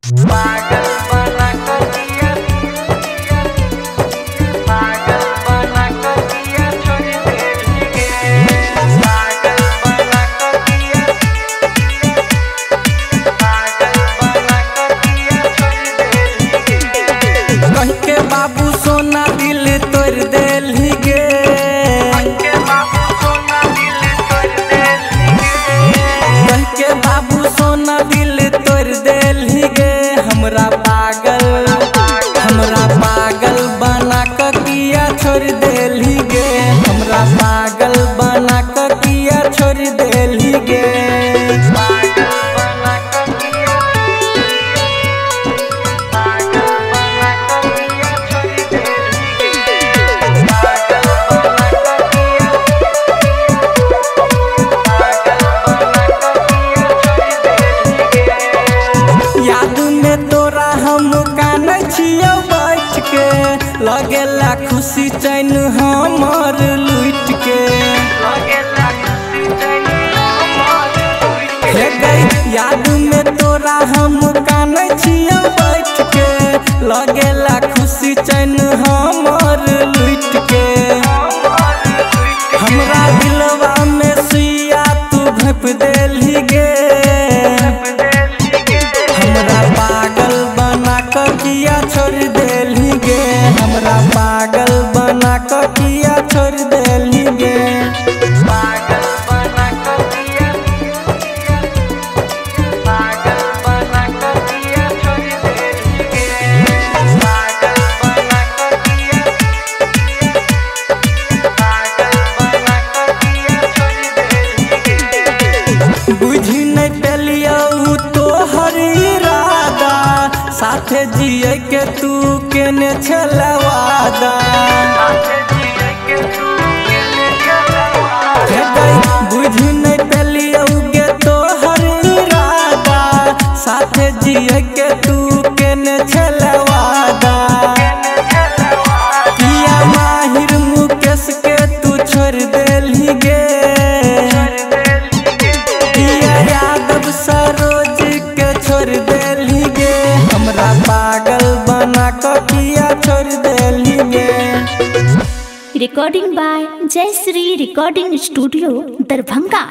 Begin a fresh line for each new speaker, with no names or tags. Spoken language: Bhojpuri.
पागल बना कर दिया, पागल बना कर दिया छोड़ देंगे। पागल बना कर दिया, पागल बना कर दिया छोड़ देंगे।
कहीं के बाबू सोना दिल तोड़ देलहिगे,
कहीं के बाबू सोना दिल तोड़ देलहिगे।
कहीं के बाबू सोना दिल तोड़ देलहिगे। हमरा पागल बना कर किया छोड़ देलहिगे। हमरा पागल बना कर किया छोड़ देलहिगे।
पागल बना कर दिया, पागल बना कर दिया छोड़ देंगे। पागल बना कर दिया, पागल बना कर दिया छोड़ देंगे।
याद में तोरा हम कान छियौ बैठ के, लगेला खुशी चैन हमर लुट के।
लगेला खुशी चैन हमर लुट
हे
के।
गई याद में तोरा हम कान छियौ बैठ के, लगेला खुशी चैन हमर लुट के। हमरा दिलवा में सुइया तू भप देलहिगे। हमरा पागल बना कर किया छोड़ देलहिगे। हमरा पागल बना कर किया छोड़ देलहिगे।
पागल बना कर दिया, पागल बना कर दिया छोड़ देंगे। पागल बना कर दिया, पागल बना कर दिया छोड़ देंगे।
बुझी नहीं पेलियौ तोहर इरादा, साथे जिए के तू केने छला वादा। हे गई बुझी नहीं पेलियौ गे तोहर इरादा, साथे जिए के तू केने छला वादा। पिया माहिर मुकेश के तू छोड़ देलहिगे। पिया यादव सरोज के छोड़ देलहिगे। हमरा पागल बना कर किया छोड़ देलहिगे।
Recording by Jayashree Recording Studio, Darbhanga।